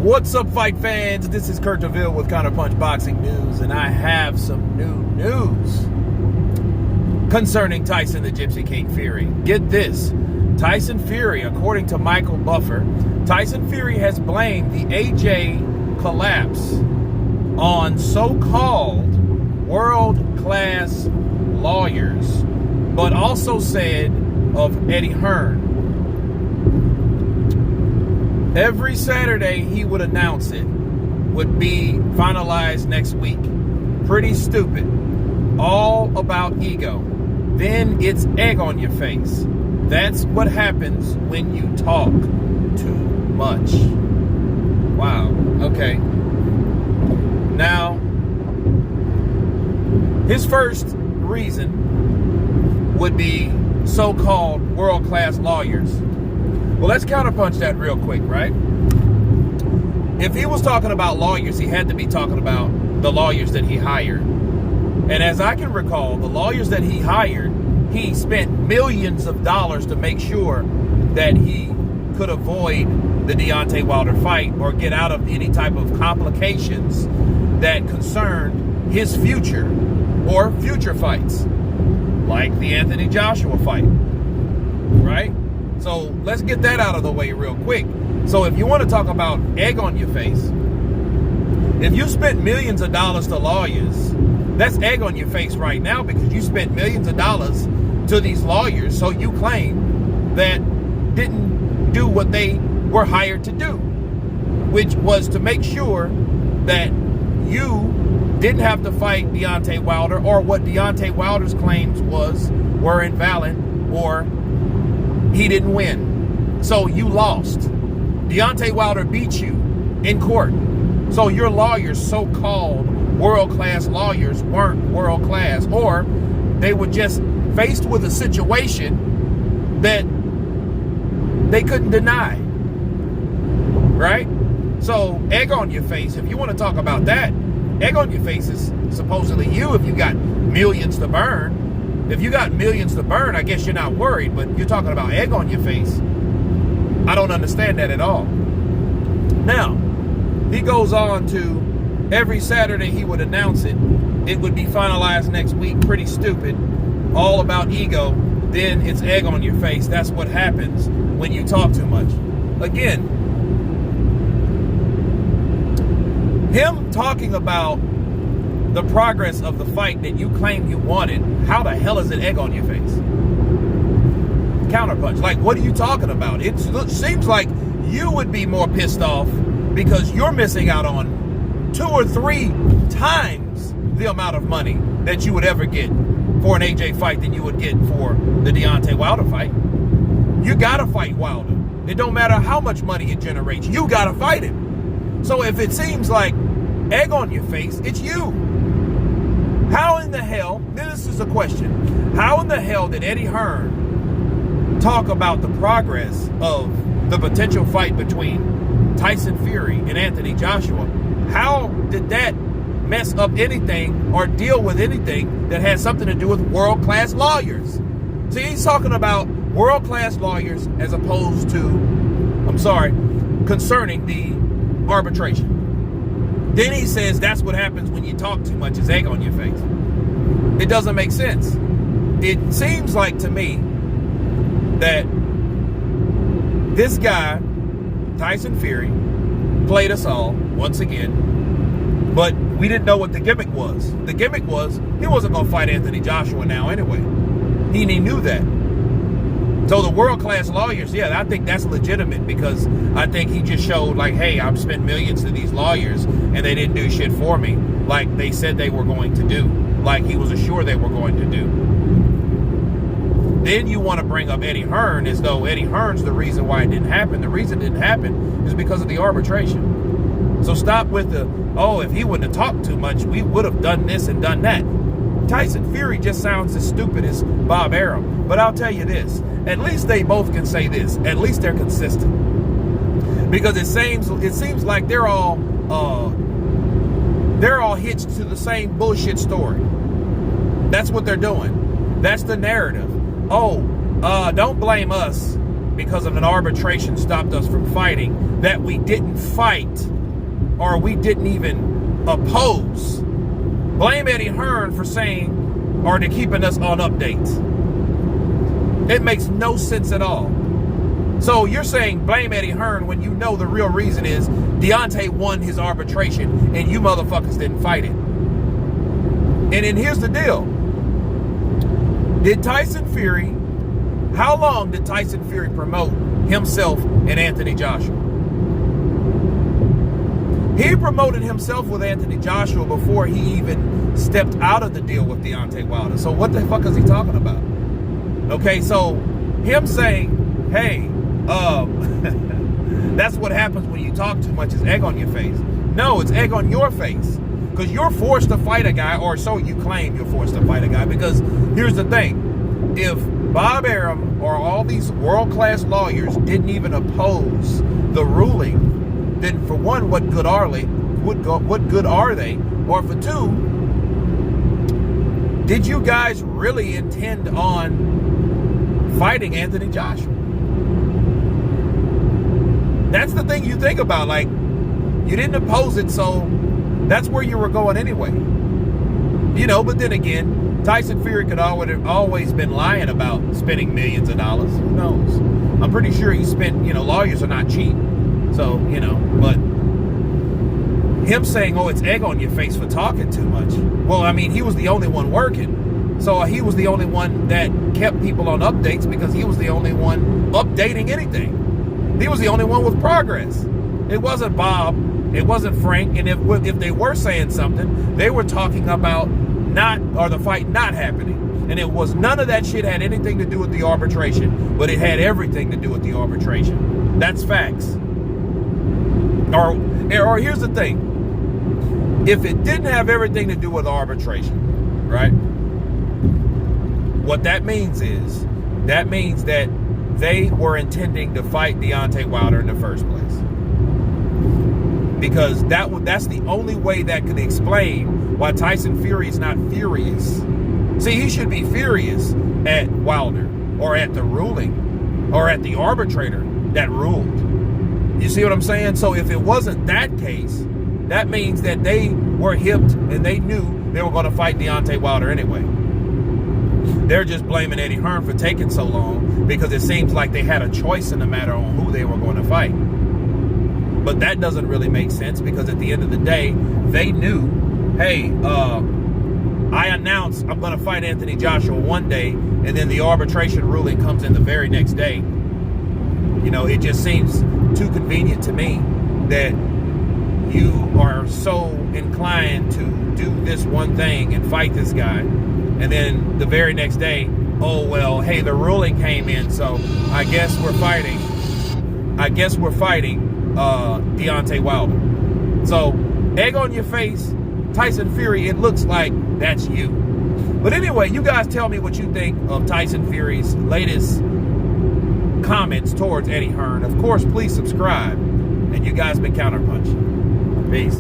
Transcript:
What's up, fight fans? This is Kurt DeVille with Counterpunch Boxing News, and I have some new news concerning Tyson the Gypsy King Fury. Get this. Tyson Fury, according to Michael Buffer, Tyson Fury has blamed the AJ collapse on so-called world-class lawyers, but also said of Eddie Hearn. Every Saturday he would announce it, would be finalized next week. Pretty stupid. All about ego. Then it's egg on your face. That's what happens when you talk too much. Wow. Okay. Now, his first reason would be so-called world-class lawyers. Well, let's counterpunch that real quick, right? If he was talking about lawyers, he had to be talking about the lawyers that he hired. And as I can recall, the lawyers that he hired, he spent millions of dollars to make sure that he could avoid the Deontay Wilder fight or get out of any type of complications that concerned his future or future fights, like the Anthony Joshua fight, right? So let's get that out of the way real quick. So if you want to talk about egg on your face, if you spent millions of dollars to lawyers, that's egg on your face right now, because you spent millions of dollars to these lawyers, so you claim that didn't do what they were hired to do, which was to make sure that you didn't have to fight Deontay Wilder, or what Deontay Wilder's claims were invalid, or he didn't win. So you lost. Deontay Wilder beat you in court. So your lawyers, so-called world-class lawyers, weren't world-class, or they were just faced with a situation that they couldn't deny. Right? So egg on your face, if you want to talk about that, egg on your face is supposedly you if you got millions to burn. If you got millions to burn, I guess you're not worried, but you're talking about egg on your face. I don't understand that at all. Now, he goes on to every Saturday he would announce it. It would be finalized next week. Pretty stupid. All about ego. Then it's egg on your face. That's what happens when you talk too much. Again, him talking about the progress of the fight that you claim you wanted, how the hell is it egg on your face? Counterpunch. Like, what are you talking about? It seems like you would be more pissed off because you're missing out on 2 or 3 times the amount of money that you would ever get for an AJ fight than you would get for the Deontay Wilder fight. You gotta fight Wilder. It don't matter how much money it generates. You gotta fight him. So if it seems like egg on your face, it's you. How in the hell, this is a question, how in the hell did Eddie Hearn talk about the progress of the potential fight between Tyson Fury and Anthony Joshua? How did that mess up anything or deal with anything that has something to do with world-class lawyers? See, he's talking about world-class lawyers as opposed to, concerning the arbitration. Then he says that's what happens when you talk too much, is egg on your face. It doesn't make sense. It seems like to me that this guy, Tyson Fury, played us all once again, but we didn't know what the gimmick was. The gimmick was he wasn't going to fight Anthony Joshua now anyway. He knew that. So the world-class lawyers, yeah, I think that's legitimate, because I think he just showed, like, hey, I've spent millions to these lawyers and they didn't do shit for me like they said they were going to do, like he was assured they were going to do. Then you want to bring up Eddie Hearn as though Eddie Hearn's the reason why it didn't happen. The reason it didn't happen is because of the arbitration. So stop with the, oh, if he wouldn't have talked too much, we would have done this and done that. Tyson Fury just sounds as stupid as Bob Arum. But I'll tell you this, at least they both can say this. At least they're consistent. Because it seems like they're all hitched to the same bullshit story. That's what they're doing. That's the narrative. Oh, don't blame us because of an arbitration stopped us from fighting, that we didn't fight or we didn't even oppose. Blame Eddie Hearn for saying, or to keeping us on updates. It makes no sense at all. So you're saying blame Eddie Hearn when you know the real reason is Deontay won his arbitration and you motherfuckers didn't fight it. And then here's the deal. How long did Tyson Fury promote himself and Anthony Joshua? He promoted himself with Anthony Joshua before he even stepped out of the deal with Deontay Wilder. So what the fuck is he talking about? Okay, so him saying, hey, that's what happens when you talk too much is egg on your face. No, it's egg on your face. Because you're forced to fight a guy, or so you claim you're forced to fight a guy. Because here's the thing. If Bob Arum or all these world-class lawyers didn't even oppose the ruling, then for one, what good are they? Or for two, did you guys really intend on fighting Anthony Joshua? That's the thing you think about. Like, you didn't oppose it, so that's where you were going anyway. You know, but then again, Tyson Fury could always been lying about spending millions of dollars. Who knows? I'm pretty sure he spent, lawyers are not cheap. So, but him saying, oh, it's egg on your face for talking too much. Well, I mean, he was the only one working. So he was the only one that kept people on updates because he was the only one updating anything. He was the only one with progress. It wasn't Bob. It wasn't Frank. And if they were saying something, they were talking about the fight not happening. And it was none of that shit had anything to do with the arbitration, but it had everything to do with the arbitration. That's facts. Or here's the thing. If it didn't have everything to do with arbitration, right? What that means is, that they were intending to fight Deontay Wilder in the first place. Because that's the only way that could explain why Tyson Fury is not furious. See, he should be furious at Wilder, or at the ruling, or at the arbitrator that ruled. You see what I'm saying? So if it wasn't that case, that means that they were hipped and they knew they were going to fight Deontay Wilder anyway. They're just blaming Eddie Hearn for taking so long because it seems like they had a choice in the matter on who they were going to fight. But that doesn't really make sense because at the end of the day, they knew, hey, I announced I'm going to fight Anthony Joshua one day, and then the arbitration ruling comes in the very next day. It just seems too convenient to me that you are so inclined to do this one thing and fight this guy, and then the very next day, oh, well, hey, the ruling came in, so I guess we're fighting Deontay Wilder. So, egg on your face, Tyson Fury, it looks like that's you. But anyway, you guys tell me what you think of Tyson Fury's latest comments towards Eddie Hearn. Of course, please subscribe. And you guys been counterpunching. Peace.